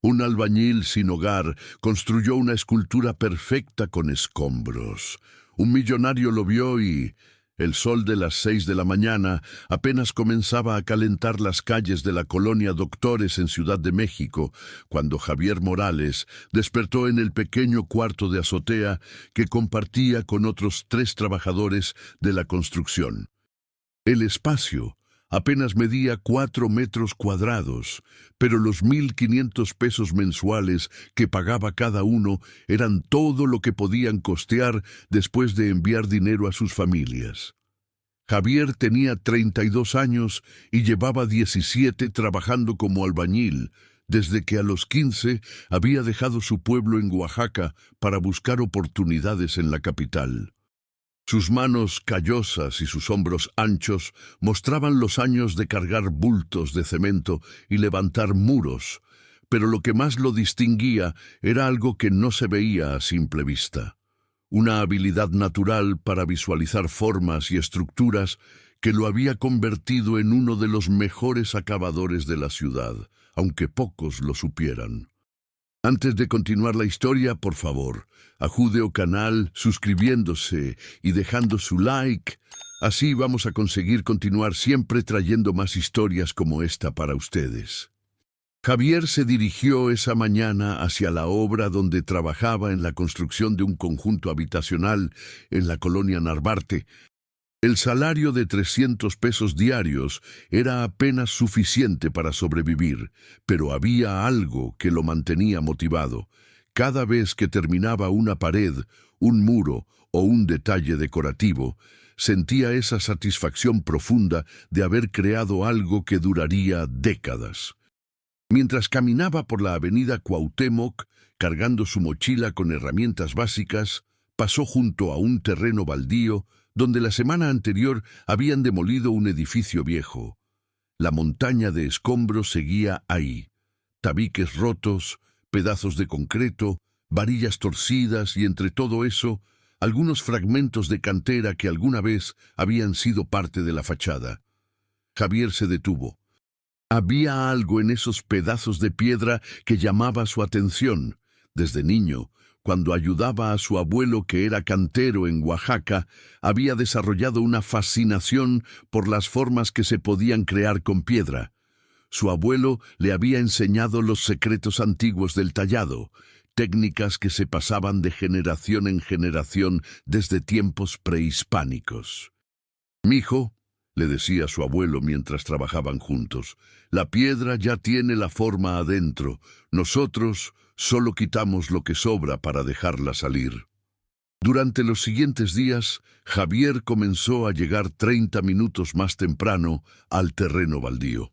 Un albañil sin hogar construyó una escultura perfecta con escombros. Un millonario lo vio y el sol de las 6 de la mañana apenas comenzaba a calentar las calles de la colonia Doctores en Ciudad de México, cuando Javier Morales despertó en el pequeño cuarto de azotea que compartía con otros 3 trabajadores de la construcción. El espacio apenas medía 4 metros cuadrados, pero los 1,500 pesos mensuales que pagaba cada uno eran todo lo que podían costear después de enviar dinero a sus familias. Javier tenía 32 años y llevaba 17 trabajando como albañil, desde que a los 15 había dejado su pueblo en Oaxaca para buscar oportunidades en la capital. Sus manos callosas y sus hombros anchos mostraban los años de cargar bultos de cemento y levantar muros, pero lo que más lo distinguía era algo que no se veía a simple vista. Una habilidad natural para visualizar formas y estructuras que lo había convertido en uno de los mejores acabadores de la ciudad, aunque pocos lo supieran. Antes de continuar la historia, por favor, ajude al canal suscribiéndose y dejando su like. Así vamos a conseguir continuar siempre trayendo más historias como esta para ustedes. Javier se dirigió esa mañana hacia la obra donde trabajaba en la construcción de un conjunto habitacional en la colonia Narvarte. El salario de 300 pesos diarios era apenas suficiente para sobrevivir, pero había algo que lo mantenía motivado. Cada vez que terminaba una pared, un muro o un detalle decorativo, sentía esa satisfacción profunda de haber creado algo que duraría décadas. Mientras caminaba por la avenida Cuauhtémoc, cargando su mochila con herramientas básicas, pasó junto a un terreno baldío donde la semana anterior habían demolido un edificio viejo. La montaña de escombros seguía ahí. Tabiques rotos, pedazos de concreto, varillas torcidas y entre todo eso, algunos fragmentos de cantera que alguna vez habían sido parte de la fachada. Javier se detuvo. Había algo en esos pedazos de piedra que llamaba su atención. Desde niño, cuando ayudaba a su abuelo que era cantero en Oaxaca, había desarrollado una fascinación por las formas que se podían crear con piedra. Su abuelo le había enseñado los secretos antiguos del tallado, técnicas que se pasaban de generación en generación desde tiempos prehispánicos. «Mijo», le decía su abuelo mientras trabajaban juntos, «la piedra ya tiene la forma adentro. Nosotros solo quitamos lo que sobra para dejarla salir». Durante los siguientes días, Javier comenzó a llegar 30 minutos más temprano al terreno baldío.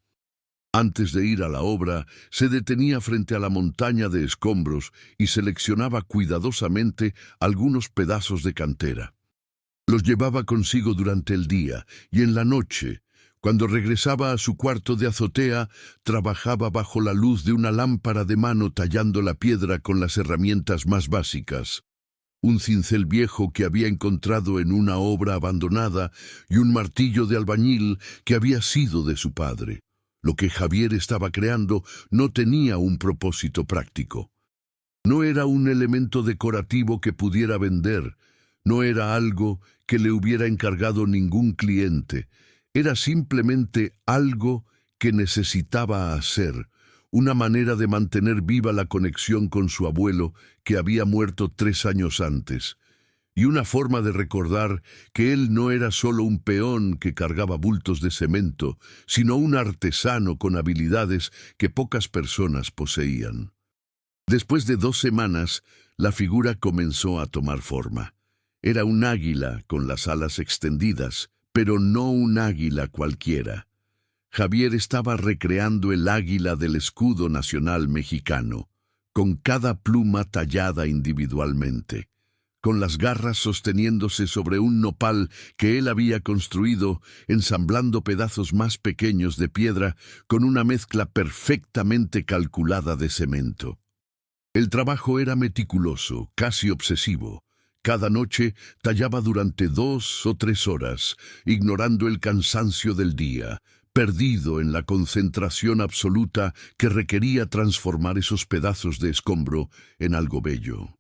Antes de ir a la obra, se detenía frente a la montaña de escombros y seleccionaba cuidadosamente algunos pedazos de cantera. Los llevaba consigo durante el día y en la noche, cuando regresaba a su cuarto de azotea, trabajaba bajo la luz de una lámpara de mano tallando la piedra con las herramientas más básicas. Un cincel viejo que había encontrado en una obra abandonada y un martillo de albañil que había sido de su padre. Lo que Javier estaba creando no tenía un propósito práctico. No era un elemento decorativo que pudiera vender, no era algo que le hubiera encargado ningún cliente, era simplemente algo que necesitaba hacer, una manera de mantener viva la conexión con su abuelo que había muerto 3 años antes, y una forma de recordar que él no era solo un peón que cargaba bultos de cemento, sino un artesano con habilidades que pocas personas poseían. Después de 2 semanas, la figura comenzó a tomar forma. Era un águila con las alas extendidas, pero no un águila cualquiera. Javier estaba recreando el águila del escudo nacional mexicano, con cada pluma tallada individualmente, con las garras sosteniéndose sobre un nopal que él había construido, ensamblando pedazos más pequeños de piedra con una mezcla perfectamente calculada de cemento. El trabajo era meticuloso, casi obsesivo. Cada noche tallaba durante 2 o 3 horas, ignorando el cansancio del día, perdido en la concentración absoluta que requería transformar esos pedazos de escombro en algo bello.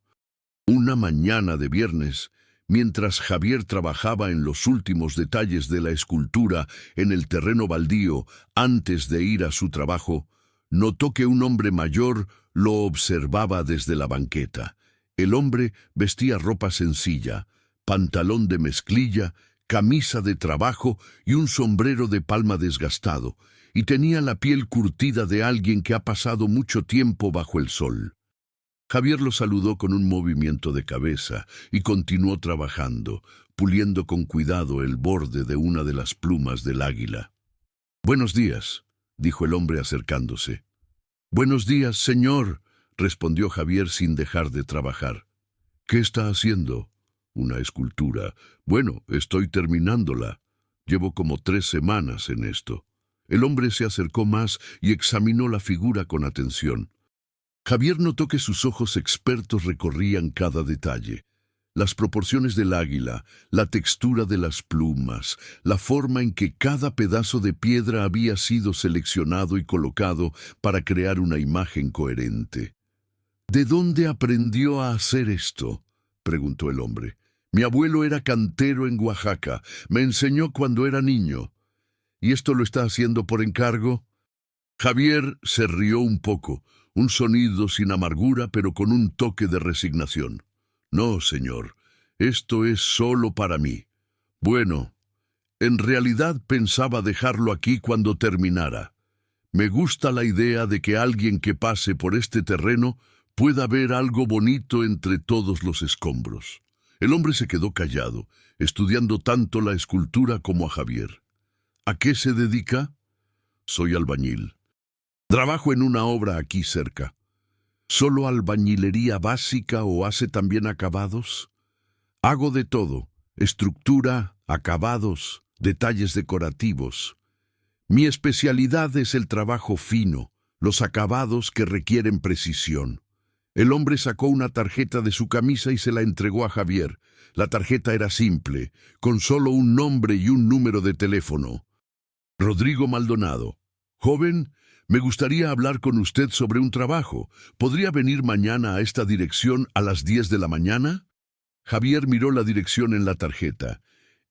Una mañana de viernes, mientras Javier trabajaba en los últimos detalles de la escultura en el terreno baldío antes de ir a su trabajo, notó que un hombre mayor lo observaba desde la banqueta. El hombre vestía ropa sencilla, pantalón de mezclilla, camisa de trabajo y un sombrero de palma desgastado, y tenía la piel curtida de alguien que ha pasado mucho tiempo bajo el sol. Javier lo saludó con un movimiento de cabeza y continuó trabajando, puliendo con cuidado el borde de una de las plumas del águila. «Buenos días», dijo el hombre acercándose. «Buenos días, señor», respondió Javier sin dejar de trabajar. «¿Qué está haciendo?» «Una escultura. Bueno, estoy terminándola. Llevo como 3 semanas en esto». El hombre se acercó más y examinó la figura con atención. Javier notó que sus ojos expertos recorrían cada detalle. Las proporciones del águila, la textura de las plumas, la forma en que cada pedazo de piedra había sido seleccionado y colocado para crear una imagen coherente. «¿De dónde aprendió a hacer esto?», preguntó el hombre. «Mi abuelo era cantero en Oaxaca. Me enseñó cuando era niño». «¿Y esto lo está haciendo por encargo?». Javier se rió un poco, un sonido sin amargura pero con un toque de resignación. «No, señor, esto es solo para mí. Bueno, en realidad pensaba dejarlo aquí cuando terminara. Me gusta la idea de que alguien que pase por este terreno pueda ver algo bonito entre todos los escombros». El hombre se quedó callado, estudiando tanto la escultura como a Javier. «¿A qué se dedica?». «Soy albañil. Trabajo en una obra aquí cerca». «¿Solo albañilería básica o hace también acabados?». «Hago de todo, estructura, acabados, detalles decorativos. Mi especialidad es el trabajo fino, los acabados que requieren precisión». El hombre sacó una tarjeta de su camisa y se la entregó a Javier. La tarjeta era simple, con solo un nombre y un número de teléfono. «Rodrigo Maldonado. Joven, me gustaría hablar con usted sobre un trabajo. ¿Podría venir mañana a esta dirección a las 10 de la mañana?» Javier miró la dirección en la tarjeta.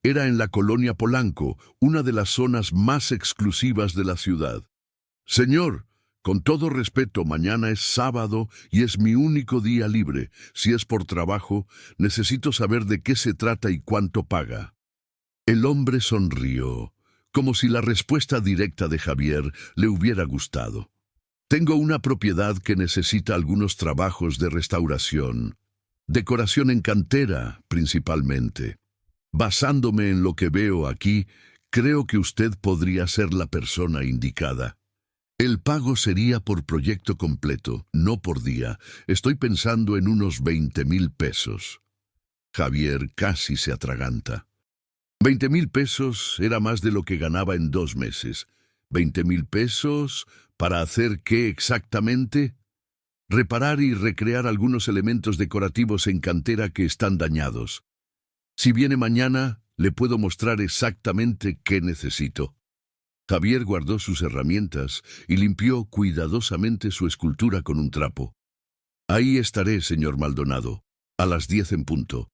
Era en la colonia Polanco, una de las zonas más exclusivas de la ciudad. «Señor, con todo respeto, mañana es sábado y es mi único día libre. Si es por trabajo, necesito saber de qué se trata y cuánto paga». El hombre sonrió, como si la respuesta directa de Javier le hubiera gustado. «Tengo una propiedad que necesita algunos trabajos de restauración. Decoración en cantera, principalmente. Basándome en lo que veo aquí, creo que usted podría ser la persona indicada. El pago sería por proyecto completo, no por día. Estoy pensando en unos 20,000 pesos». Javier casi se atraganta. 20,000 pesos era más de lo que ganaba en 2 meses. 20,000 pesos, ¿para hacer qué exactamente? Reparar y recrear algunos elementos decorativos en cantera que están dañados. Si viene mañana, le puedo mostrar exactamente qué necesito. Javier guardó sus herramientas y limpió cuidadosamente su escultura con un trapo. «Ahí estaré, señor Maldonado, a las 10 en punto».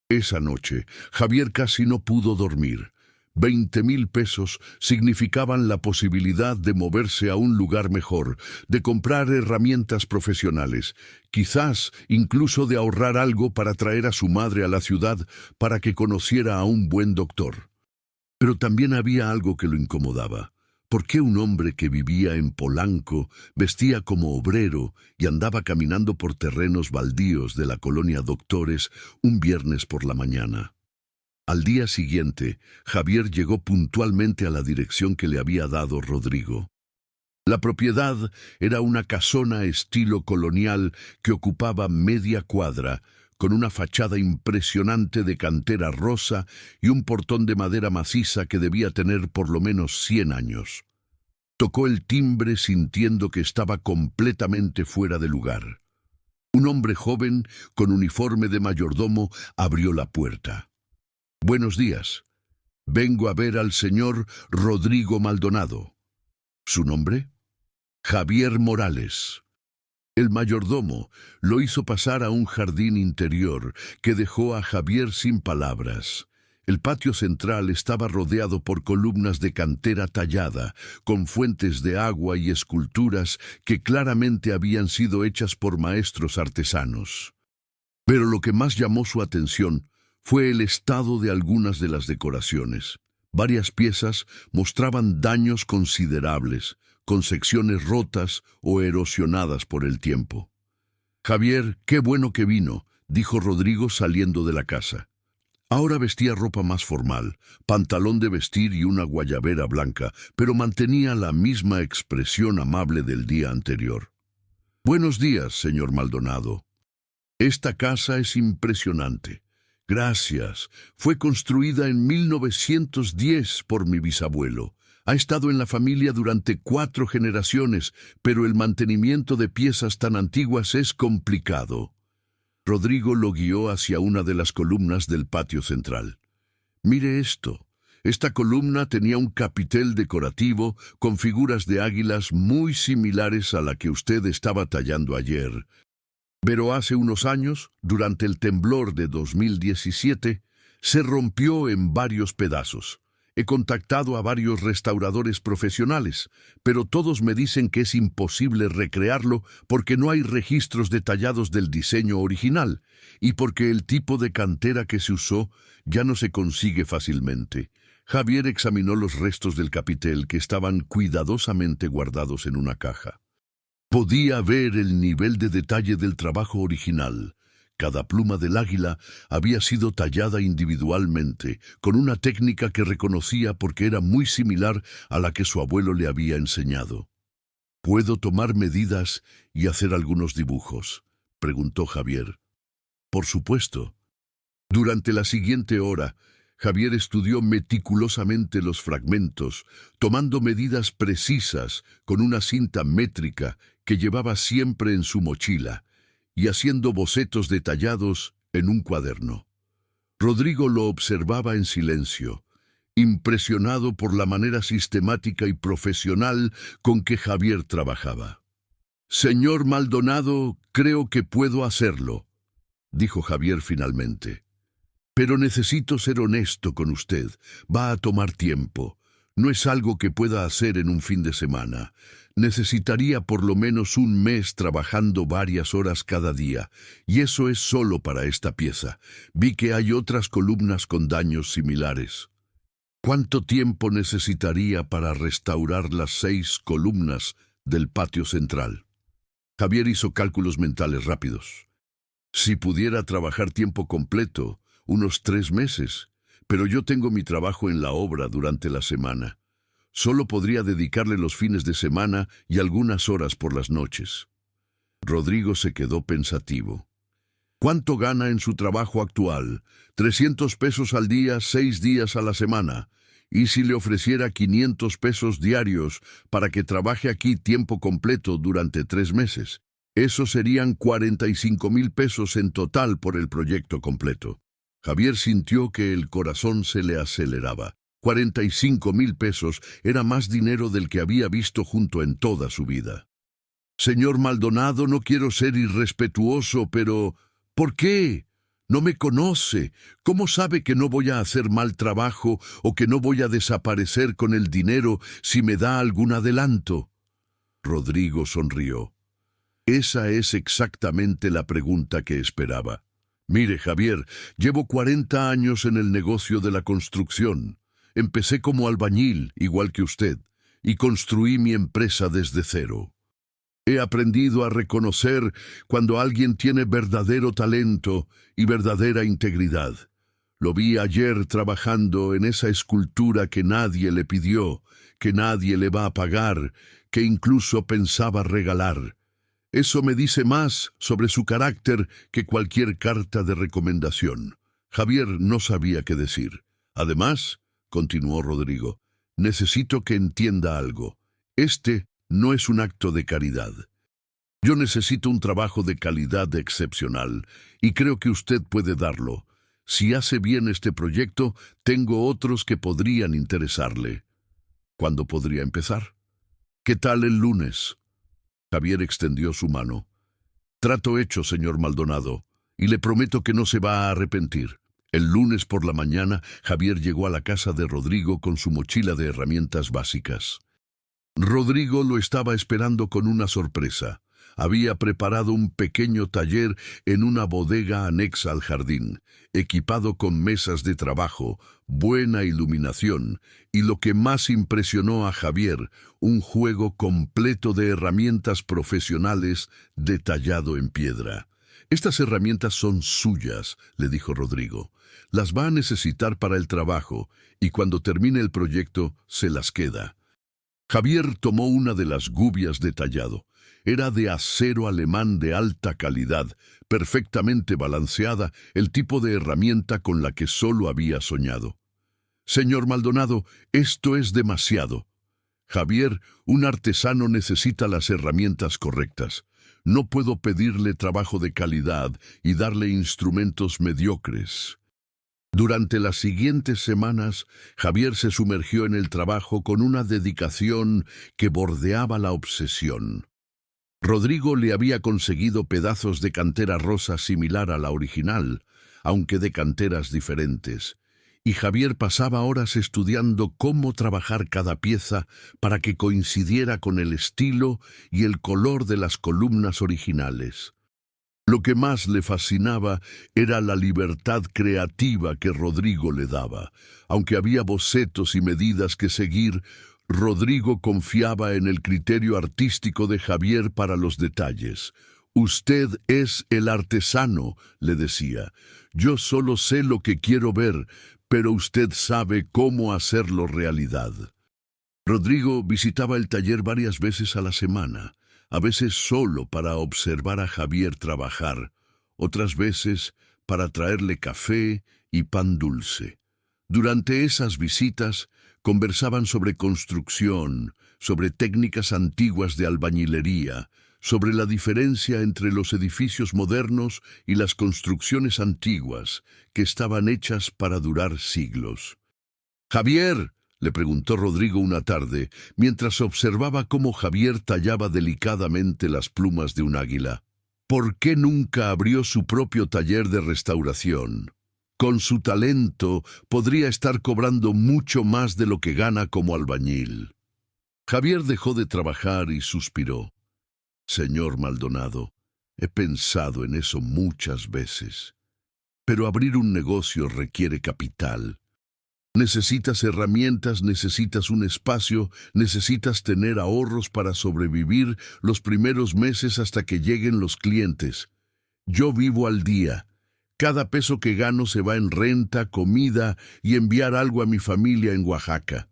Esa noche, Javier casi no pudo dormir. 20,000 pesos significaban la posibilidad de moverse a un lugar mejor, de comprar herramientas profesionales, quizás incluso de ahorrar algo para traer a su madre a la ciudad para que conociera a un buen doctor. Pero también había algo que lo incomodaba. ¿Por qué un hombre que vivía en Polanco, vestía como obrero y andaba caminando por terrenos baldíos de la colonia Doctores un viernes por la mañana? Al día siguiente, Javier llegó puntualmente a la dirección que le había dado Rodrigo. La propiedad era una casona estilo colonial que ocupaba media cuadra, con una fachada impresionante de cantera rosa y un portón de madera maciza que debía tener por lo menos 100 años. Tocó el timbre sintiendo que estaba completamente fuera de lugar. Un hombre joven, con uniforme de mayordomo, abrió la puerta. «Buenos días. Vengo a ver al señor Rodrigo Maldonado. ¿Su nombre? Javier Morales. El mayordomo lo hizo pasar a un jardín interior que dejó a Javier sin palabras. El patio central estaba rodeado por columnas de cantera tallada, con fuentes de agua y esculturas que claramente habían sido hechas por maestros artesanos. Pero lo que más llamó su atención fue el estado de algunas de las decoraciones. Varias piezas mostraban daños considerables, con secciones rotas o erosionadas por el tiempo. «Javier, qué bueno que vino», dijo Rodrigo saliendo de la casa. Ahora vestía ropa más formal, pantalón de vestir y una guayabera blanca, pero mantenía la misma expresión amable del día anterior. «Buenos días, señor Maldonado. Esta casa es impresionante. Gracias. Fue construida en 1910 por mi bisabuelo. Ha estado en la familia durante 4 generaciones, pero el mantenimiento de piezas tan antiguas es complicado». Rodrigo lo guió hacia una de las columnas del patio central. «Mire esto. Esta columna tenía un capitel decorativo con figuras de águilas muy similares a la que usted estaba tallando ayer. Pero hace unos años, durante el temblor de 2017, se rompió en varios pedazos. He contactado a varios restauradores profesionales, pero todos me dicen que es imposible recrearlo porque no hay registros detallados del diseño original y porque el tipo de cantera que se usó ya no se consigue fácilmente». Javier examinó los restos del capitel que estaban cuidadosamente guardados en una caja. Podía ver el nivel de detalle del trabajo original. Cada pluma del águila había sido tallada individualmente, con una técnica que reconocía porque era muy similar a la que su abuelo le había enseñado. «¿Puedo tomar medidas y hacer algunos dibujos?», preguntó Javier. «Por supuesto». Durante la siguiente hora, Javier estudió meticulosamente los fragmentos, tomando medidas precisas con una cinta métrica que llevaba siempre en su mochila, y haciendo bocetos detallados en un cuaderno. Rodrigo lo observaba en silencio, impresionado por la manera sistemática y profesional con que Javier trabajaba. «Señor Maldonado, creo que puedo hacerlo», dijo Javier finalmente. «Pero necesito ser honesto con usted. Va a tomar tiempo. No es algo que pueda hacer en un fin de semana. Necesitaría por lo menos un mes trabajando varias horas cada día, y eso es solo para esta pieza. Vi que hay otras columnas con daños similares». «¿Cuánto tiempo necesitaría para restaurar las 6 columnas del patio central?» Javier hizo cálculos mentales rápidos. «Si pudiera trabajar tiempo completo, unos 3 meses, pero yo tengo mi trabajo en la obra durante la semana. Solo podría dedicarle los fines de semana y algunas horas por las noches». Rodrigo se quedó pensativo. «¿Cuánto gana en su trabajo actual? 300 pesos al día, 6 días a la semana. ¿Y si le ofreciera 500 pesos diarios para que trabaje aquí tiempo completo durante 3 meses? Eso serían 45,000 pesos en total por el proyecto completo». Javier sintió que el corazón se le aceleraba. 45,000 pesos era más dinero del que había visto junto en toda su vida. «Señor Maldonado, no quiero ser irrespetuoso, pero ¿por qué? No me conoce. ¿Cómo sabe que no voy a hacer mal trabajo o que no voy a desaparecer con el dinero si me da algún adelanto?» Rodrigo sonrió. «Esa es exactamente la pregunta que esperaba. Mire, Javier, llevo 40 años en el negocio de la construcción. Empecé como albañil, igual que usted, y construí mi empresa desde cero. He aprendido a reconocer cuando alguien tiene verdadero talento y verdadera integridad. Lo vi ayer trabajando en esa escultura que nadie le pidió, que nadie le va a pagar, que incluso pensaba regalar. Eso me dice más sobre su carácter que cualquier carta de recomendación». Javier no sabía qué decir. «Además», continuó Rodrigo, «necesito que entienda algo. Este no es un acto de caridad. Yo necesito un trabajo de calidad excepcional, y creo que usted puede darlo. Si hace bien este proyecto, tengo otros que podrían interesarle. ¿Cuándo podría empezar? ¿Qué tal el lunes? Javier extendió su mano. Trato hecho, señor Maldonado, y le prometo que no se va a arrepentir. El lunes por la mañana, Javier llegó a la casa de Rodrigo con su mochila de herramientas básicas. Rodrigo lo estaba esperando con una sorpresa. Había preparado un pequeño taller en una bodega anexa al jardín, equipado con mesas de trabajo, buena iluminación y, lo que más impresionó a Javier, un juego completo de herramientas profesionales detallado en piedra. «Estas herramientas son suyas», le dijo Rodrigo. «Las va a necesitar para el trabajo y cuando termine el proyecto se las queda». Javier tomó una de las gubias de tallado. Era de acero alemán de alta calidad, perfectamente balanceada, el tipo de herramienta con la que solo había soñado. «Señor Maldonado, esto es demasiado». «Javier, un artesano necesita las herramientas correctas. No puedo pedirle trabajo de calidad y darle instrumentos mediocres». Durante las siguientes semanas, Javier se sumergió en el trabajo con una dedicación que bordeaba la obsesión. Rodrigo le había conseguido pedazos de cantera rosa similar a la original, aunque de canteras diferentes, y Javier pasaba horas estudiando cómo trabajar cada pieza para que coincidiera con el estilo y el color de las columnas originales. Lo que más le fascinaba era la libertad creativa que Rodrigo le daba. Aunque había bocetos y medidas que seguir, Rodrigo confiaba en el criterio artístico de Javier para los detalles. «Usted es el artesano», le decía. «Yo solo sé lo que quiero ver, pero usted sabe cómo hacerlo realidad». Rodrigo visitaba el taller varias veces a la semana. A veces solo para observar a Javier trabajar, otras veces para traerle café y pan dulce. Durante esas visitas conversaban sobre construcción, sobre técnicas antiguas de albañilería, sobre la diferencia entre los edificios modernos y las construcciones antiguas, que estaban hechas para durar siglos. «Javier», le preguntó Rodrigo una tarde, mientras observaba cómo Javier tallaba delicadamente las plumas de un águila, «¿por qué nunca abrió su propio taller de restauración? Con su talento podría estar cobrando mucho más de lo que gana como albañil». Javier dejó de trabajar y suspiró. «Señor Maldonado, he pensado en eso muchas veces, pero abrir un negocio requiere capital. Necesitas herramientas, necesitas un espacio, necesitas tener ahorros para sobrevivir los primeros meses hasta que lleguen los clientes. Yo vivo al día. Cada peso que gano se va en renta, comida y enviar algo a mi familia en Oaxaca.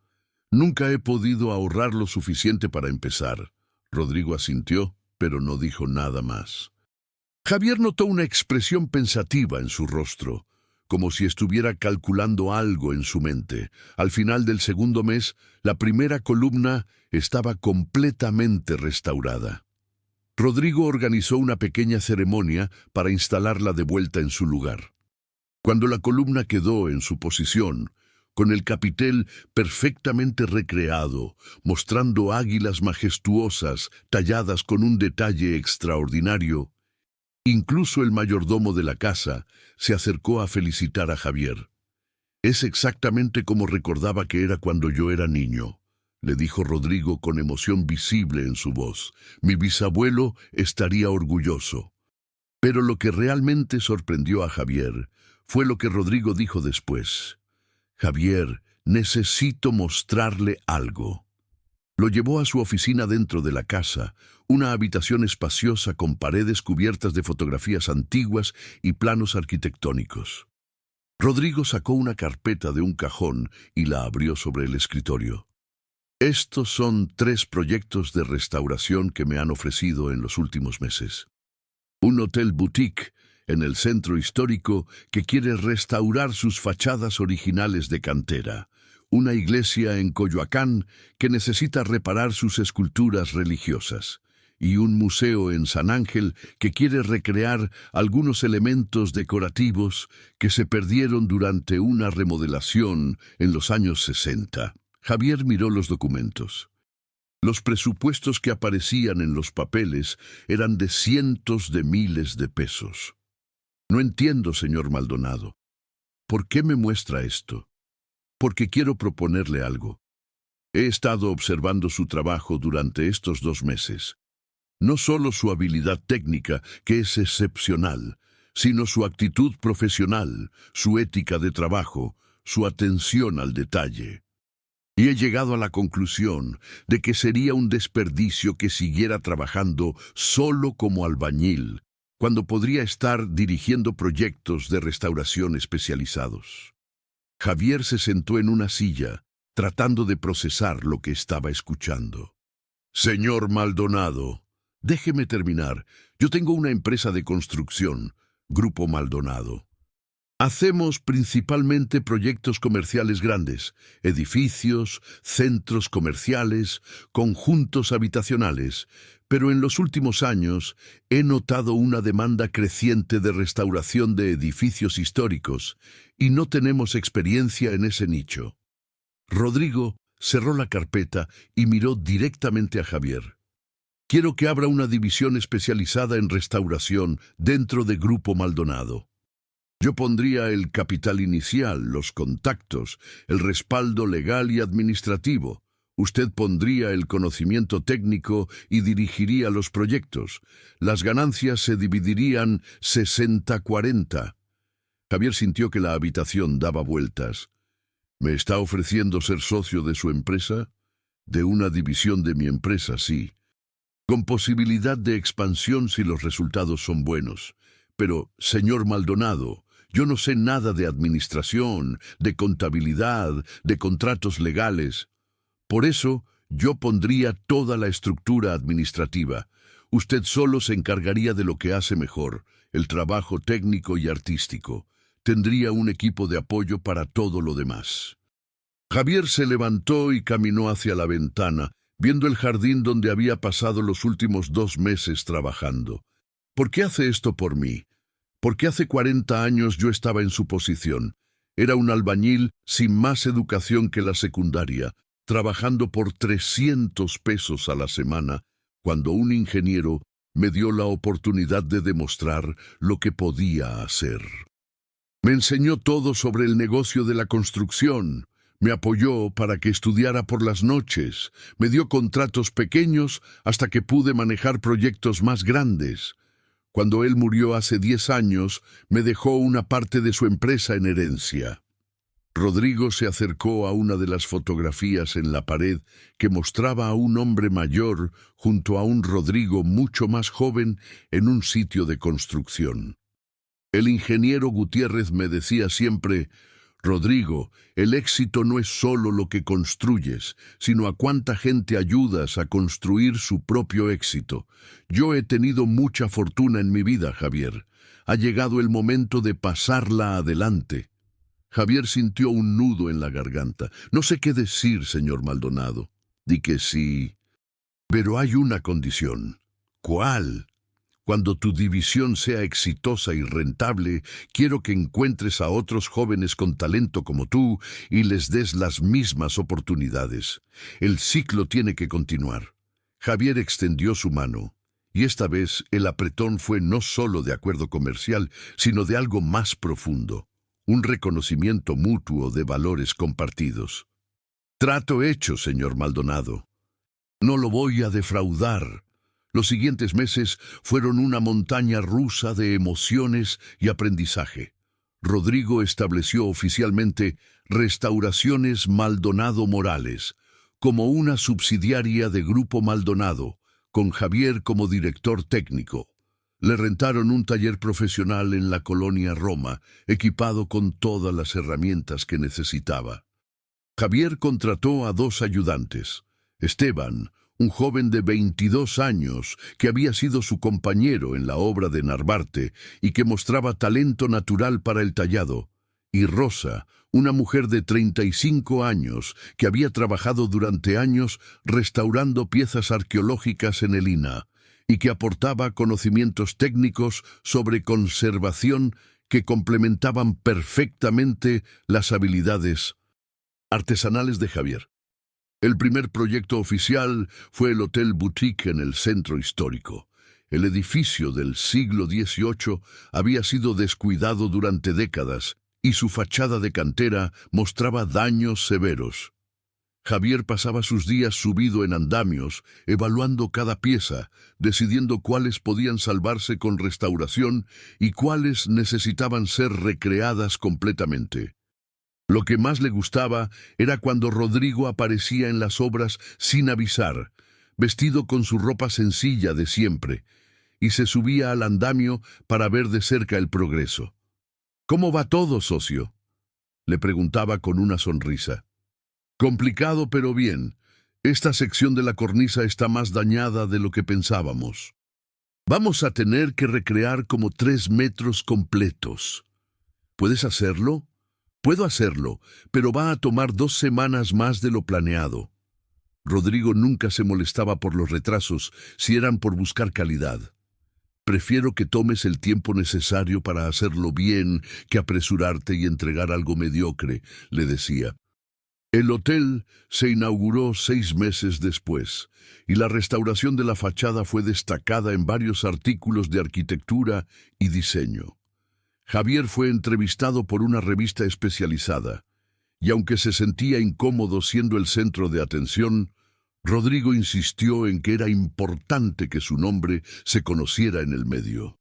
Nunca he podido ahorrar lo suficiente para empezar». Rodrigo asintió, pero no dijo nada más. Javier notó una expresión pensativa en su rostro, como si estuviera calculando algo en su mente. Al final del segundo mes, la primera columna estaba completamente restaurada. Rodrigo organizó una pequeña ceremonia para instalarla de vuelta en su lugar. Cuando la columna quedó en su posición, con el capitel perfectamente recreado, mostrando águilas majestuosas talladas con un detalle extraordinario, incluso el mayordomo de la casa se acercó a felicitar a Javier. «Es exactamente como recordaba que era cuando yo era niño», le dijo Rodrigo con emoción visible en su voz. «Mi bisabuelo estaría orgulloso». Pero lo que realmente sorprendió a Javier fue lo que Rodrigo dijo después. «Javier, necesito mostrarle algo». Lo llevó a su oficina dentro de la casa, una habitación espaciosa con paredes cubiertas de fotografías antiguas y planos arquitectónicos. Rodrigo sacó una carpeta de un cajón y la abrió sobre el escritorio. «Estos son 3 proyectos de restauración que me han ofrecido en los últimos meses. Un hotel boutique en el centro histórico que quiere restaurar sus fachadas originales de cantera. Una iglesia en Coyoacán que necesita reparar sus esculturas religiosas, y un museo en San Ángel que quiere recrear algunos elementos decorativos que se perdieron durante una remodelación en los años 60. Javier miró los documentos. Los presupuestos que aparecían en los papeles eran de cientos de miles de pesos. No entiendo, señor Maldonado. ¿Por qué me muestra esto? Porque quiero proponerle algo. He estado observando su trabajo durante estos 2 meses. No solo su habilidad técnica, que es excepcional, sino su actitud profesional, su ética de trabajo, su atención al detalle. Y he llegado a la conclusión de que sería un desperdicio que siguiera trabajando solo como albañil, cuando podría estar dirigiendo proyectos de restauración especializados. Javier se sentó en una silla, tratando de procesar lo que estaba escuchando. Señor Maldonado, déjeme terminar. Yo tengo una empresa de construcción, Grupo Maldonado. Hacemos principalmente proyectos comerciales grandes, edificios, centros comerciales, conjuntos habitacionales, pero en los últimos años he notado una demanda creciente de restauración de edificios históricos y no tenemos experiencia en ese nicho. Rodrigo cerró la carpeta y miró directamente a Javier. Quiero que abra una división especializada en restauración dentro de Grupo Maldonado. Yo pondría el capital inicial, los contactos, el respaldo legal y administrativo. Usted pondría el conocimiento técnico y dirigiría los proyectos. Las ganancias se dividirían 60-40. Javier sintió que la habitación daba vueltas. ¿Me está ofreciendo ser socio de su empresa? De una división de mi empresa, sí. Con posibilidad de expansión si los resultados son buenos. Pero, señor Maldonado, yo no sé nada de administración, de contabilidad, de contratos legales. Por eso, yo pondría toda la estructura administrativa. Usted solo se encargaría de lo que hace mejor, el trabajo técnico y artístico. Tendría un equipo de apoyo para todo lo demás. Javier se levantó y caminó hacia la ventana, viendo el jardín donde había pasado los últimos 2 meses trabajando. ¿Por qué hace esto por mí? Porque hace 40 años yo estaba en su posición. Era un albañil sin más educación que la secundaria, trabajando por 300 pesos a la semana, cuando un ingeniero me dio la oportunidad de demostrar lo que podía hacer. Me enseñó todo sobre el negocio de la construcción. Me apoyó para que estudiara por las noches. Me dio contratos pequeños hasta que pude manejar proyectos más grandes. Cuando él murió hace 10 años, me dejó una parte de su empresa en herencia. Rodrigo se acercó a una de las fotografías en la pared que mostraba a un hombre mayor junto a un Rodrigo mucho más joven en un sitio de construcción. El ingeniero Gutiérrez me decía siempre: Rodrigo, el éxito no es solo lo que construyes, sino a cuánta gente ayudas a construir su propio éxito. Yo he tenido mucha fortuna en mi vida, Javier. Ha llegado el momento de pasarla adelante. Javier sintió un nudo en la garganta. No sé qué decir, señor Maldonado. Di que sí. Pero hay una condición. ¿Cuál? Cuando tu división sea exitosa y rentable, quiero que encuentres a otros jóvenes con talento como tú y les des las mismas oportunidades. El ciclo tiene que continuar. Javier extendió su mano, y esta vez el apretón fue no solo de acuerdo comercial, sino de algo más profundo, un reconocimiento mutuo de valores compartidos. Trato hecho, señor Maldonado. No lo voy a defraudar. Los siguientes meses fueron una montaña rusa de emociones y aprendizaje. Rodrigo estableció oficialmente Restauraciones Maldonado Morales, como una subsidiaria de Grupo Maldonado, con Javier como director técnico. Le rentaron un taller profesional en la colonia Roma, equipado con todas las herramientas que necesitaba. Javier contrató a 2 ayudantes. Esteban, un joven de 22 años que había sido su compañero en la obra de Narvarte y que mostraba talento natural para el tallado, y Rosa, una mujer de 35 años que había trabajado durante años restaurando piezas arqueológicas en el INAH. y que aportaba conocimientos técnicos sobre conservación que complementaban perfectamente las habilidades artesanales de Javier. El primer proyecto oficial fue el Hotel Boutique en el centro histórico. El edificio del siglo XVIII había sido descuidado durante décadas y su fachada de cantera mostraba daños severos. Javier pasaba sus días subido en andamios, evaluando cada pieza, decidiendo cuáles podían salvarse con restauración y cuáles necesitaban ser recreadas completamente. Lo que más le gustaba era cuando Rodrigo aparecía en las obras sin avisar, vestido con su ropa sencilla de siempre, y se subía al andamio para ver de cerca el progreso. «¿Cómo va todo, socio?», le preguntaba con una sonrisa. «Complicado, pero bien. Esta sección de la cornisa está más dañada de lo que pensábamos. Vamos a tener que recrear como 3 metros completos. ¿Puedes hacerlo?». «Puedo hacerlo, pero va a tomar 2 semanas más de lo planeado». Rodrigo nunca se molestaba por los retrasos si eran por buscar calidad. «Prefiero que tomes el tiempo necesario para hacerlo bien que apresurarte y entregar algo mediocre», le decía. El hotel se inauguró 6 meses después, y la restauración de la fachada fue destacada en varios artículos de arquitectura y diseño. Javier fue entrevistado por una revista especializada, y aunque se sentía incómodo siendo el centro de atención, Rodrigo insistió en que era importante que su nombre se conociera en el medio.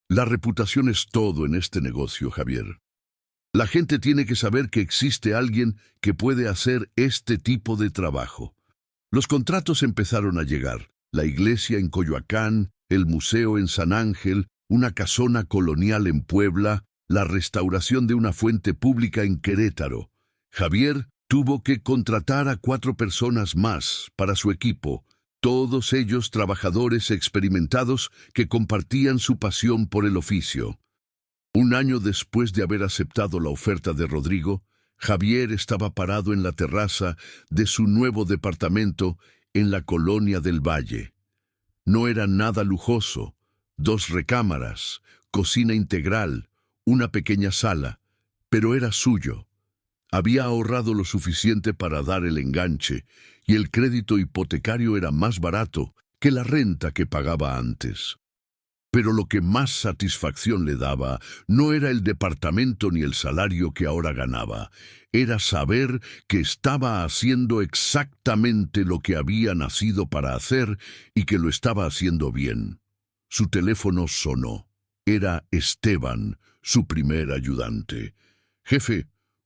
«La reputación es todo en este negocio, Javier. La gente tiene que saber que existe alguien que puede hacer este tipo de trabajo». Los contratos empezaron a llegar: la iglesia en Coyoacán, el museo en San Ángel, una casona colonial en Puebla, la restauración de una fuente pública en Querétaro. Javier tuvo que contratar a 4 personas más para su equipo, todos ellos trabajadores experimentados que compartían su pasión por el oficio. Un año después de haber aceptado la oferta de Rodrigo, Javier estaba parado en la terraza de su nuevo departamento en la Colonia del Valle. No era nada lujoso: 2 recámaras, cocina integral, una pequeña sala, pero era suyo. Había ahorrado lo suficiente para dar el enganche, y el crédito hipotecario era más barato que la renta que pagaba antes. Pero lo que más satisfacción le daba no era el departamento ni el salario que ahora ganaba, era saber que estaba haciendo exactamente lo que había nacido para hacer y que lo estaba haciendo bien. Su teléfono sonó. Era Esteban, su primer ayudante. «Jefe,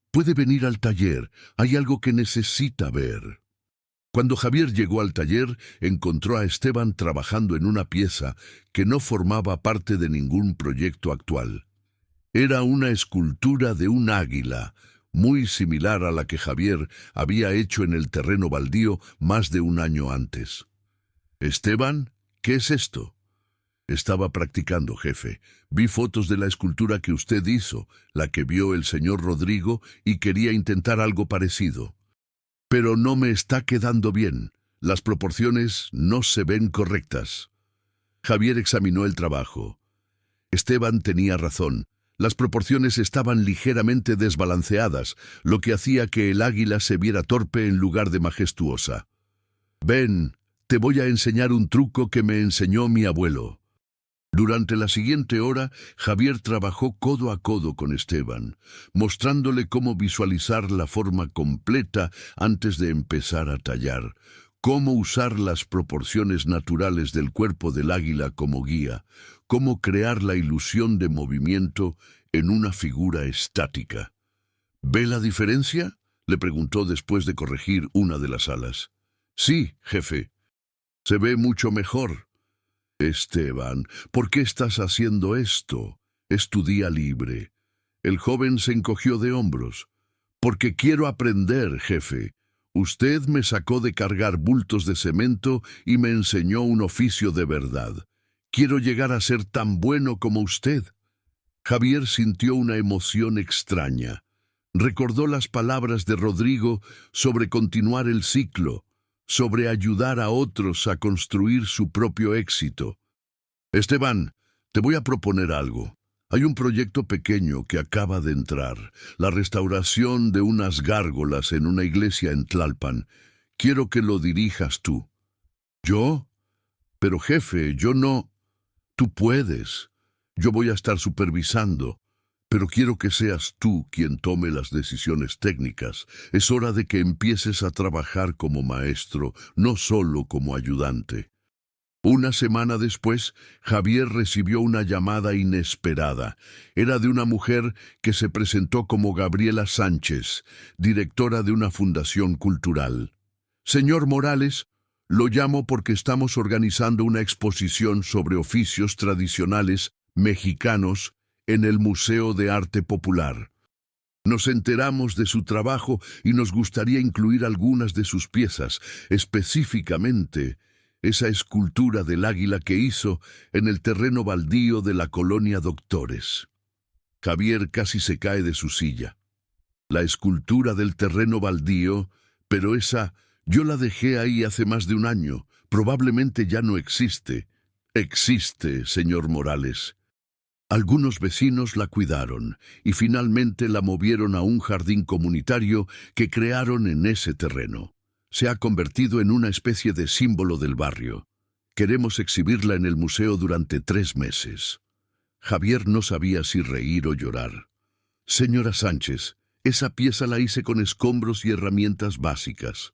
puede venir al taller, hay algo que necesita ver». Cuando Javier llegó al taller, encontró a Esteban trabajando en una pieza que no formaba parte de ningún proyecto actual. Era una escultura de un águila, muy similar a la que Javier había hecho en el terreno baldío más de un año antes. «Esteban, ¿qué es esto?». «Estaba practicando, jefe. Vi fotos de la escultura que usted hizo, la que vio el señor Rodrigo, y quería intentar algo parecido. Pero no me está quedando bien. Las proporciones no se ven correctas». Javier examinó el trabajo. Esteban tenía razón. Las proporciones estaban ligeramente desbalanceadas, lo que hacía que el águila se viera torpe en lugar de majestuosa. «Ven, te voy a enseñar un truco que me enseñó mi abuelo». Durante la siguiente hora, Javier trabajó codo a codo con Esteban, mostrándole cómo visualizar la forma completa antes de empezar a tallar, cómo usar las proporciones naturales del cuerpo del águila como guía, cómo crear la ilusión de movimiento en una figura estática. «¿Ve la diferencia?», le preguntó después de corregir una de las alas. «Sí, jefe. Se ve mucho mejor». «Esteban, ¿por qué estás haciendo esto? Es tu día libre». El joven se encogió de hombros. «Porque quiero aprender, jefe. Usted me sacó de cargar bultos de cemento y me enseñó un oficio de verdad. Quiero llegar a ser tan bueno como usted». Javier sintió una emoción extraña. Recordó las palabras de Rodrigo sobre continuar el ciclo, sobre ayudar a otros a construir su propio éxito. Esteban, te voy a proponer algo. Hay un proyecto pequeño que acaba de entrar, la restauración de unas gárgolas en una iglesia en Tlalpan. Quiero que lo dirijas tú. ¿Yo? Pero jefe, yo no. Tú puedes. Yo voy a estar supervisando. Pero quiero que seas tú quien tome las decisiones técnicas. Es hora de que empieces a trabajar como maestro, no solo como ayudante. Una semana después, Javier recibió una llamada inesperada. Era de una mujer que se presentó como Gabriela Sánchez, directora de una fundación cultural. Señor Morales, lo llamo porque estamos organizando una exposición sobre oficios tradicionales mexicanos en el Museo de Arte Popular. Nos enteramos de su trabajo y nos gustaría incluir algunas de sus piezas, específicamente esa escultura del águila que hizo en el terreno baldío de la colonia Doctores. Javier casi se cae de su silla. La escultura del terreno baldío, pero esa yo la dejé ahí hace más de un año. Probablemente ya no existe. Existe, señor Morales. Algunos vecinos la cuidaron y finalmente la movieron a un jardín comunitario que crearon en ese terreno. Se ha convertido en una especie de símbolo del barrio. Queremos exhibirla en el museo durante 3 meses. Javier no sabía si reír o llorar. Señora Sánchez, esa pieza la hice con escombros y herramientas básicas.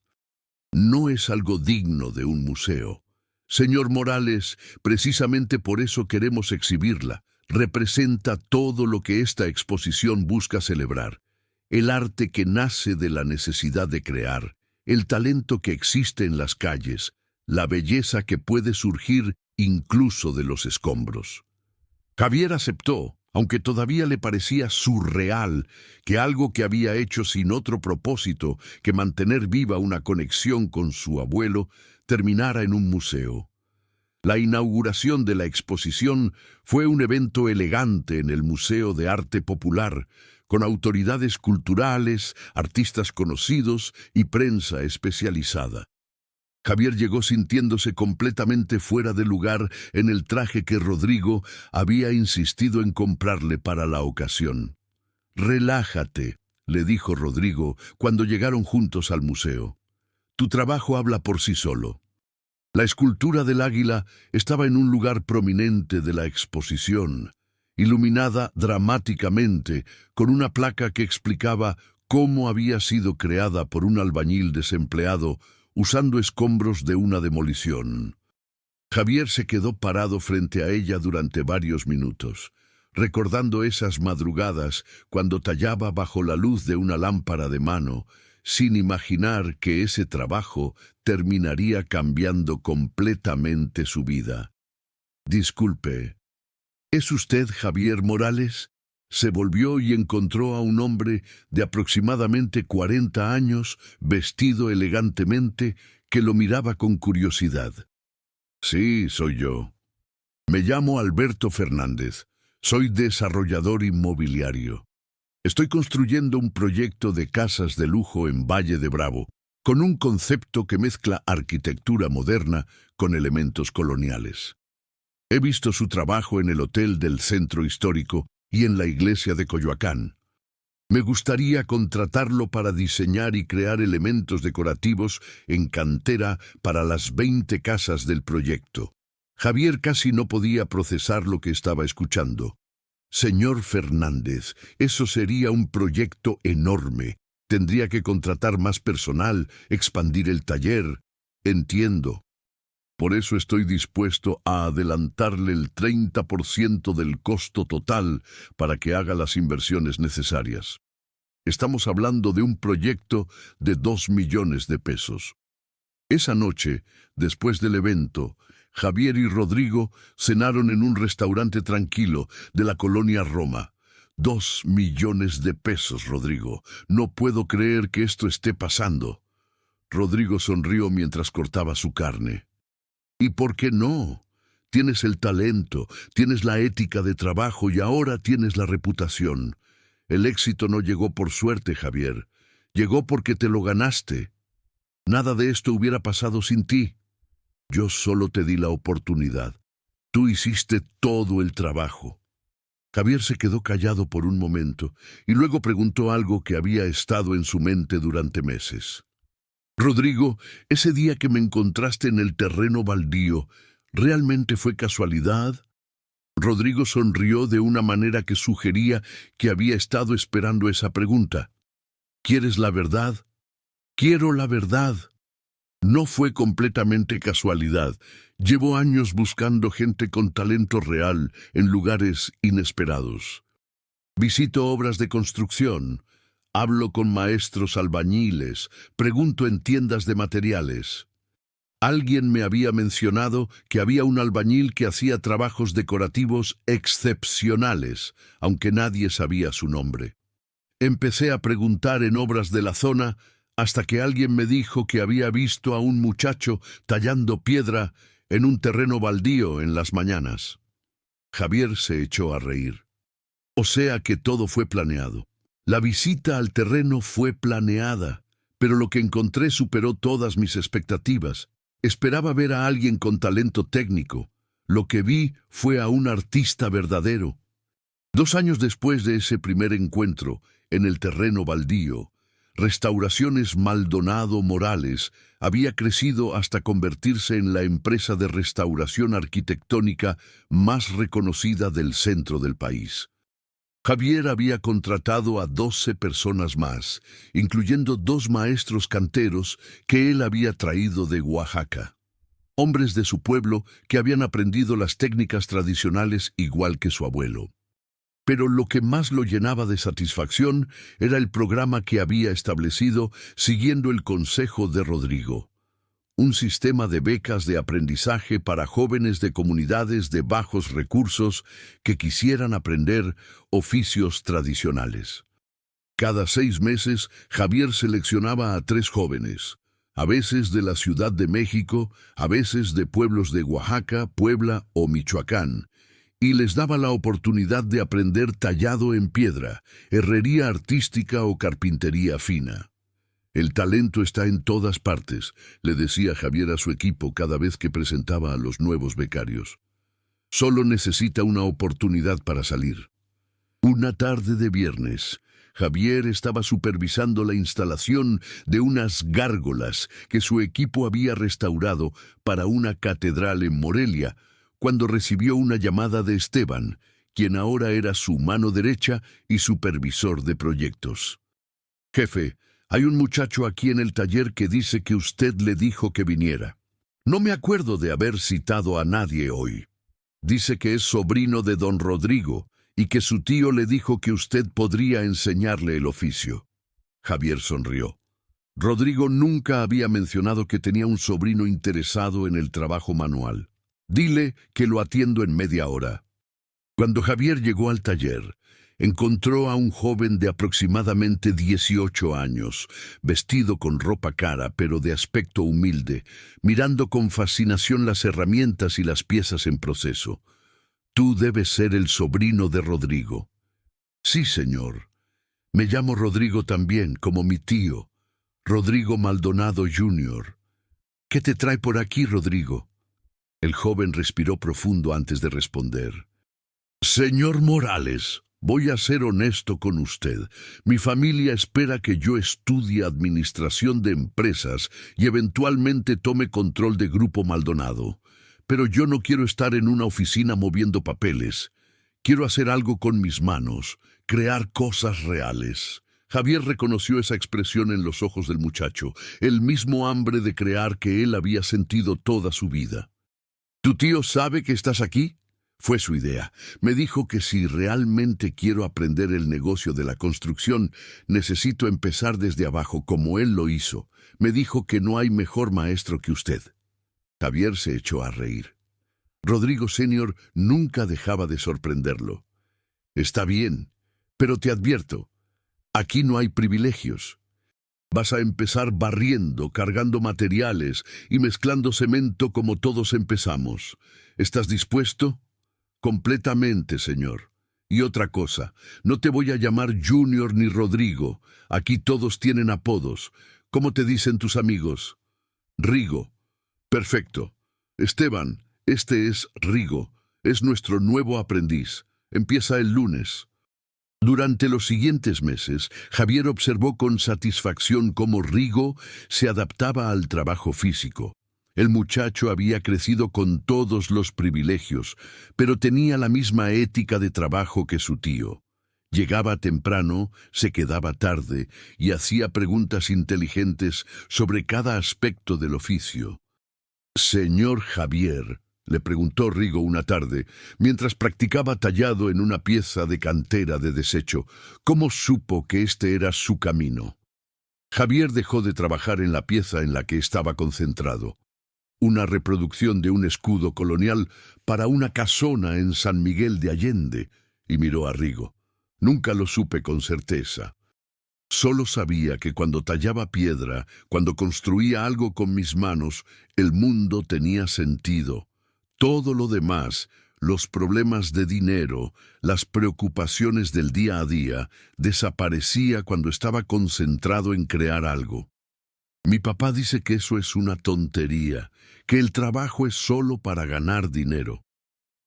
No es algo digno de un museo. Señor Morales, precisamente por eso queremos exhibirla. Representa todo lo que esta exposición busca celebrar. El arte que nace de la necesidad de crear, el talento que existe en las calles, la belleza que puede surgir incluso de los escombros. Javier aceptó, aunque todavía le parecía surreal que algo que había hecho sin otro propósito que mantener viva una conexión con su abuelo terminara en un museo. La inauguración de la exposición fue un evento elegante en el Museo de Arte Popular, con autoridades culturales, artistas conocidos y prensa especializada. Javier llegó sintiéndose completamente fuera de lugar en el traje que Rodrigo había insistido en comprarle para la ocasión. «Relájate», le dijo Rodrigo cuando llegaron juntos al museo. «Tu trabajo habla por sí solo». La escultura del águila estaba en un lugar prominente de la exposición, iluminada dramáticamente con una placa que explicaba cómo había sido creada por un albañil desempleado usando escombros de una demolición. Javier se quedó parado frente a ella durante varios minutos, recordando esas madrugadas cuando tallaba bajo la luz de una lámpara de mano, sin imaginar que ese trabajo terminaría cambiando completamente su vida. «Disculpe, ¿es usted Javier Morales?». Se volvió y encontró a un hombre de aproximadamente 40 años, vestido elegantemente, que lo miraba con curiosidad. «Sí, soy yo. Me llamo Alberto Fernández. Soy desarrollador inmobiliario. Estoy construyendo un proyecto de casas de lujo en Valle de Bravo, con un concepto que mezcla arquitectura moderna con elementos coloniales. He visto su trabajo en el Hotel del Centro Histórico y en la iglesia de Coyoacán. Me gustaría contratarlo para diseñar y crear elementos decorativos en cantera para las 20 casas del proyecto». Javier casi no podía procesar lo que estaba escuchando. «Señor Fernández, eso sería un proyecto enorme. Tendría que contratar más personal, expandir el taller». «Entiendo. Por eso estoy dispuesto a adelantarle el 30% del costo total para que haga las inversiones necesarias. Estamos hablando de un proyecto de 2 millones de pesos». Esa noche, después del evento, Javier y Rodrigo cenaron en un restaurante tranquilo de la colonia Roma. 2 millones de pesos, Rodrigo. No puedo creer que esto esté pasando. Rodrigo sonrió mientras cortaba su carne. «¿Y por qué no? Tienes el talento, tienes la ética de trabajo y ahora tienes la reputación. El éxito no llegó por suerte, Javier. Llegó porque te lo ganaste. Nada de esto hubiera pasado sin ti. Yo solo te di la oportunidad. Tú hiciste todo el trabajo. Javier se quedó callado por un momento y luego preguntó algo que había estado en su mente durante meses. Rodrigo, ese día que me encontraste en el terreno baldío, ¿realmente fue casualidad? Rodrigo sonrió de una manera que sugería que había estado esperando esa pregunta. ¿Quieres la verdad? Quiero la verdad. No fue completamente casualidad. Llevo años buscando gente con talento real en lugares inesperados. Visito obras de construcción, hablo con maestros albañiles, pregunto en tiendas de materiales. Alguien me había mencionado que había un albañil que hacía trabajos decorativos excepcionales, aunque nadie sabía su nombre. Empecé a preguntar en obras de la zona hasta que alguien me dijo que había visto a un muchacho tallando piedra en un terreno baldío en las mañanas. Javier se echó a reír. O sea que todo fue planeado. La visita al terreno fue planeada, pero lo que encontré superó todas mis expectativas. Esperaba ver a alguien con talento técnico. Lo que vi fue a un artista verdadero. 2 años después de ese primer encuentro, en el terreno baldío, Restauraciones Maldonado Morales había crecido hasta convertirse en la empresa de restauración arquitectónica más reconocida del centro del país. Javier había contratado a 12 personas más, incluyendo 2 maestros canteros que él había traído de Oaxaca. Hombres de su pueblo que habían aprendido las técnicas tradicionales igual que su abuelo. Pero lo que más lo llenaba de satisfacción era el programa que había establecido siguiendo el consejo de Rodrigo. Un sistema de becas de aprendizaje para jóvenes de comunidades de bajos recursos que quisieran aprender oficios tradicionales. Cada 6 meses, Javier seleccionaba a 3 jóvenes, a veces de la Ciudad de México, a veces de pueblos de Oaxaca, Puebla o Michoacán, y les daba la oportunidad de aprender tallado en piedra, herrería artística o carpintería fina. El talento está en todas partes, le decía Javier a su equipo cada vez que presentaba a los nuevos becarios. Solo necesita una oportunidad para salir. Una tarde de viernes, Javier estaba supervisando la instalación de unas gárgolas que su equipo había restaurado para una catedral en Morelia, cuando recibió una llamada de Esteban, quien ahora era su mano derecha y supervisor de proyectos. «Jefe, hay un muchacho aquí en el taller que dice que usted le dijo que viniera. No me acuerdo de haber citado a nadie hoy. Dice que es sobrino de don Rodrigo y que su tío le dijo que usted podría enseñarle el oficio». Javier sonrió. Rodrigo nunca había mencionado que tenía un sobrino interesado en el trabajo manual. «Dile que lo atiendo en media hora». Cuando Javier llegó al taller, encontró a un joven de aproximadamente 18 años, vestido con ropa cara pero de aspecto humilde, mirando con fascinación las herramientas y las piezas en proceso. «Tú debes ser el sobrino de Rodrigo». «Sí, señor. Me llamo Rodrigo también, como mi tío, Rodrigo Maldonado Jr. ¿Qué te trae por aquí, Rodrigo?» El joven respiró profundo antes de responder. «Señor Morales, voy a ser honesto con usted. Mi familia espera que yo estudie administración de empresas y eventualmente tome control de Grupo Maldonado. Pero yo no quiero estar en una oficina moviendo papeles. Quiero hacer algo con mis manos, crear cosas reales». Javier reconoció esa expresión en los ojos del muchacho, el mismo hambre de crear que él había sentido toda su vida. «¿Tu tío sabe que estás aquí?» Fue su idea. Me dijo que si realmente quiero aprender el negocio de la construcción, necesito empezar desde abajo como él lo hizo. Me dijo que no hay mejor maestro que usted. Javier se echó a reír. Rodrigo Senior nunca dejaba de sorprenderlo. «Está bien, pero te advierto, aquí no hay privilegios. Vas a empezar barriendo, cargando materiales y mezclando cemento como todos empezamos. ¿Estás dispuesto?» «Completamente, señor. Y otra cosa, no te voy a llamar Junior ni Rodrigo. Aquí todos tienen apodos. ¿Cómo te dicen tus amigos?» «Rigo». «Perfecto. Esteban, este es Rigo. Es nuestro nuevo aprendiz. Empieza el lunes. Durante los siguientes meses, Javier observó con satisfacción cómo Rigo se adaptaba al trabajo físico. El muchacho había crecido con todos los privilegios, pero tenía la misma ética de trabajo que su tío. Llegaba temprano, se quedaba tarde y hacía preguntas inteligentes sobre cada aspecto del oficio. «Señor Javier», le preguntó Rigo una tarde, mientras practicaba tallado en una pieza de cantera de desecho, ¿cómo supo que este era su camino? Javier dejó de trabajar en la pieza en la que estaba concentrado. Una reproducción de un escudo colonial para una casona en San Miguel de Allende, y miró a Rigo. Nunca lo supe con certeza. Solo sabía que cuando tallaba piedra, cuando construía algo con mis manos, el mundo tenía sentido. Todo lo demás, los problemas de dinero, las preocupaciones del día a día, desaparecía cuando estaba concentrado en crear algo. Mi papá dice que eso es una tontería, que el trabajo es solo para ganar dinero.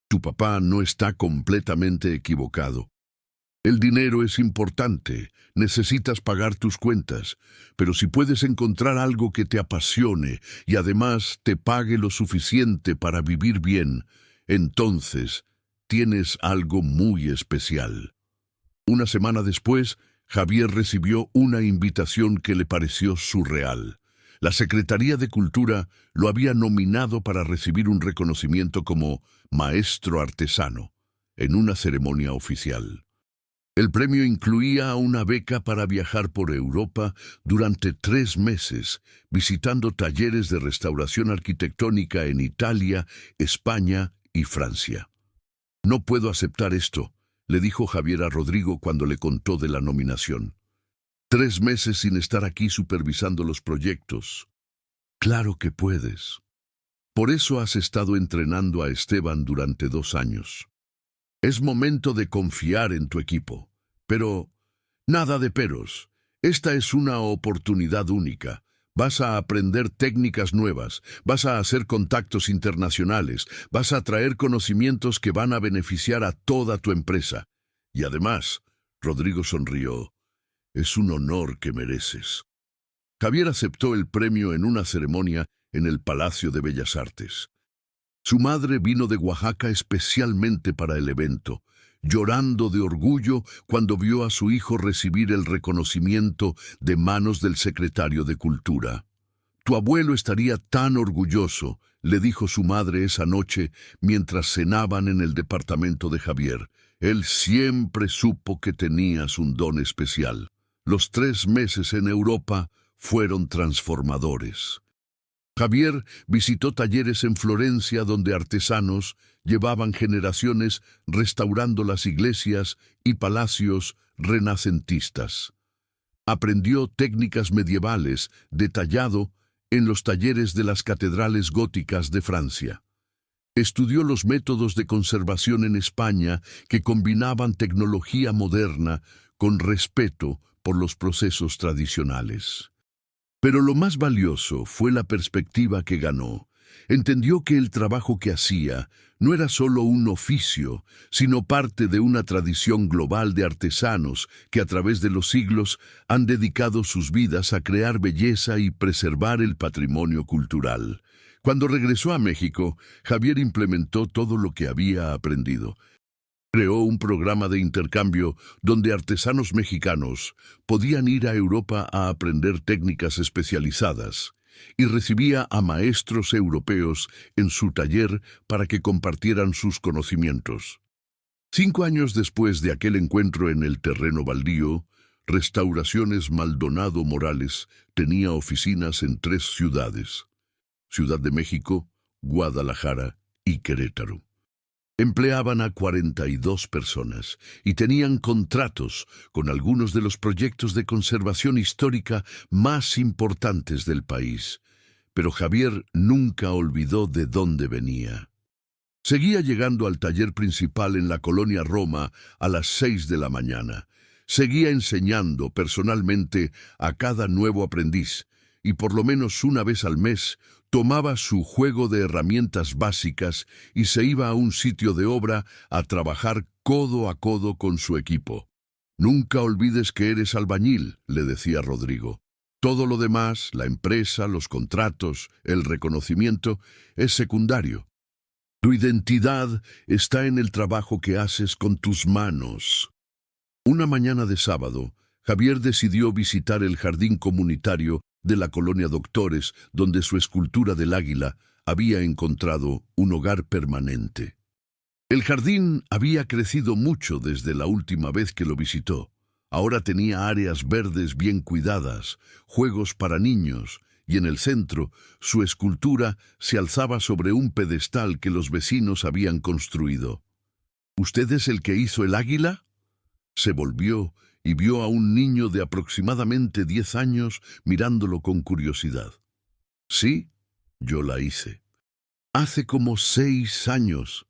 Tu papá no está completamente equivocado. El dinero es importante, necesitas pagar tus cuentas, pero si puedes encontrar algo que te apasione y además te pague lo suficiente para vivir bien, entonces tienes algo muy especial. Una semana después, Javier recibió una invitación que le pareció surreal. La Secretaría de Cultura lo había nominado para recibir un reconocimiento como maestro artesano, en una ceremonia oficial. El premio incluía una beca para viajar por Europa durante 3 meses, visitando talleres de restauración arquitectónica en Italia, España y Francia. «No puedo aceptar esto», le dijo Javier a Rodrigo cuando le contó de la nominación. «3 meses sin estar aquí supervisando los proyectos». «Claro que puedes. Por eso has estado entrenando a Esteban durante 2 años. Es momento de confiar en tu equipo. Pero, nada de peros. Esta es una oportunidad única. Vas a aprender técnicas nuevas, vas a hacer contactos internacionales, vas a traer conocimientos que van a beneficiar a toda tu empresa. Y además», Rodrigo sonrió, «es un honor que mereces». Javier aceptó el premio en una ceremonia en el Palacio de Bellas Artes. Su madre vino de Oaxaca especialmente para el evento, llorando de orgullo cuando vio a su hijo recibir el reconocimiento de manos del secretario de Cultura. «Tu abuelo estaría tan orgulloso», le dijo su madre esa noche mientras cenaban en el departamento de Javier. «Él siempre supo que tenías un don especial». Los 3 meses en Europa fueron transformadores. Javier visitó talleres en Florencia donde artesanos llevaban generaciones restaurando las iglesias y palacios renacentistas. Aprendió técnicas medievales de tallado en los talleres de las catedrales góticas de Francia. Estudió los métodos de conservación en España que combinaban tecnología moderna con respeto por los procesos tradicionales. Pero lo más valioso fue la perspectiva que ganó. Entendió que el trabajo que hacía no era solo un oficio, sino parte de una tradición global de artesanos que a través de los siglos han dedicado sus vidas a crear belleza y preservar el patrimonio cultural. Cuando regresó a México, Javier implementó todo lo que había aprendido. Creó un programa de intercambio donde artesanos mexicanos podían ir a Europa a aprender técnicas especializadas y recibía a maestros europeos en su taller para que compartieran sus conocimientos. 5 años después de aquel encuentro en el terreno baldío, Restauraciones Maldonado Morales tenía oficinas en 3 ciudades: Ciudad de México, Guadalajara y Querétaro. Empleaban a 42 personas y tenían contratos con algunos de los proyectos de conservación histórica más importantes del país. Pero Javier nunca olvidó de dónde venía. Seguía llegando al taller principal en la colonia Roma a las 6 de la mañana. Seguía enseñando personalmente a cada nuevo aprendiz y por lo menos una vez al mes tomaba su juego de herramientas básicas y se iba a un sitio de obra a trabajar codo a codo con su equipo. «Nunca olvides que eres albañil», le decía Rodrigo. «Todo lo demás, la empresa, los contratos, el reconocimiento, es secundario. Tu identidad está en el trabajo que haces con tus manos». Una mañana de sábado, Javier decidió visitar el jardín comunitario de la colonia Doctores, donde su escultura del águila había encontrado un hogar permanente. El jardín había crecido mucho desde la última vez que lo visitó. Ahora tenía áreas verdes bien cuidadas, juegos para niños, y en el centro, su escultura se alzaba sobre un pedestal que los vecinos habían construido. «¿Usted es el que hizo el águila?». Se volvió y vio a un niño de aproximadamente 10 años mirándolo con curiosidad. «Sí, yo la hice. Hace como 6 años.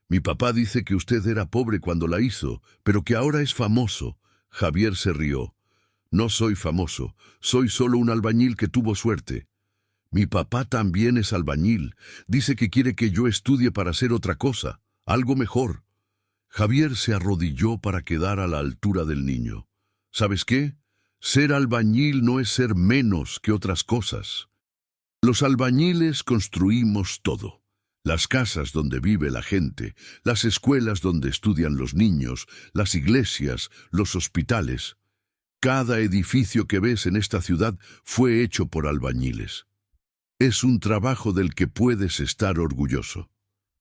Mi papá dice que usted era pobre cuando la hizo, pero que ahora es famoso». Javier se rió. «No soy famoso, soy solo un albañil que tuvo suerte. Mi papá también es albañil. Dice que quiere que yo estudie para hacer otra cosa, algo mejor». Javier se arrodilló para quedar a la altura del niño. «¿Sabes qué? Ser albañil no es ser menos que otras cosas. Los albañiles construimos todo. Las casas donde vive la gente, las escuelas donde estudian los niños, las iglesias, los hospitales. Cada edificio que ves en esta ciudad fue hecho por albañiles. Es un trabajo del que puedes estar orgulloso».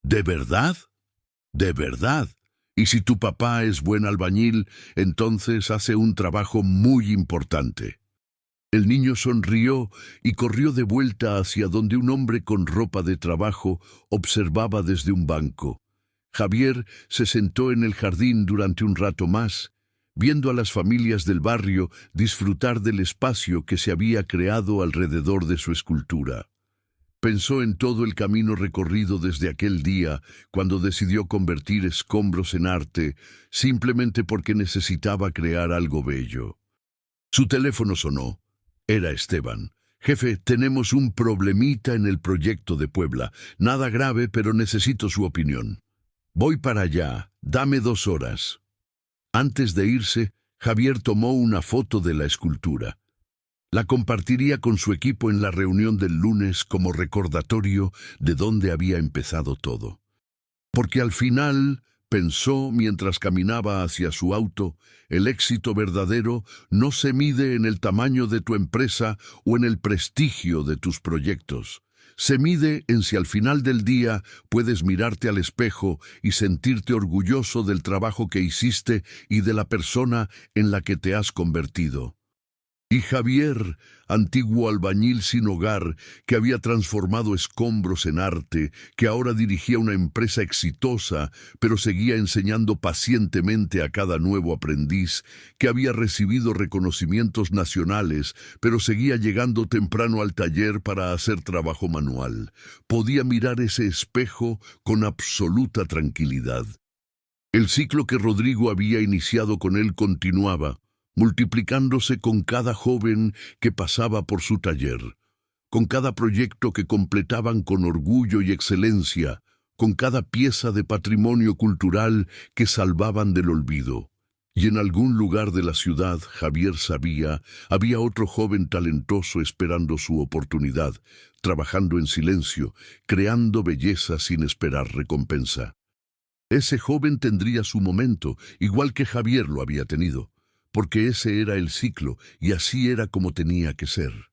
«¿De verdad? ¿De verdad? Y si tu papá es buen albañil, entonces hace un trabajo muy importante». El niño sonrió y corrió de vuelta hacia donde un hombre con ropa de trabajo observaba desde un banco. Javier se sentó en el jardín durante un rato más, viendo a las familias del barrio disfrutar del espacio que se había creado alrededor de su escultura. Pensó en todo el camino recorrido desde aquel día, cuando decidió convertir escombros en arte, simplemente porque necesitaba crear algo bello. Su teléfono sonó. Era Esteban. «Jefe, tenemos un problemita en el proyecto de Puebla. Nada grave, pero necesito su opinión». «Voy para allá. Dame 2 horas». Antes de irse, Javier tomó una foto de la escultura. La compartiría con su equipo en la reunión del lunes como recordatorio de dónde había empezado todo. Porque al final, pensó mientras caminaba hacia su auto, el éxito verdadero no se mide en el tamaño de tu empresa o en el prestigio de tus proyectos. Se mide en si al final del día puedes mirarte al espejo y sentirte orgulloso del trabajo que hiciste y de la persona en la que te has convertido. Y Javier, antiguo albañil sin hogar, que había transformado escombros en arte, que ahora dirigía una empresa exitosa, pero seguía enseñando pacientemente a cada nuevo aprendiz, que había recibido reconocimientos nacionales, pero seguía llegando temprano al taller para hacer trabajo manual, podía mirar ese espejo con absoluta tranquilidad. El ciclo que Rodrigo había iniciado con él continuaba, multiplicándose con cada joven que pasaba por su taller, con cada proyecto que completaban con orgullo y excelencia, con cada pieza de patrimonio cultural que salvaban del olvido. Y en algún lugar de la ciudad, Javier sabía, había otro joven talentoso esperando su oportunidad, trabajando en silencio, creando belleza sin esperar recompensa. Ese joven tendría su momento, igual que Javier lo había tenido, porque ese era el ciclo y así era como tenía que ser.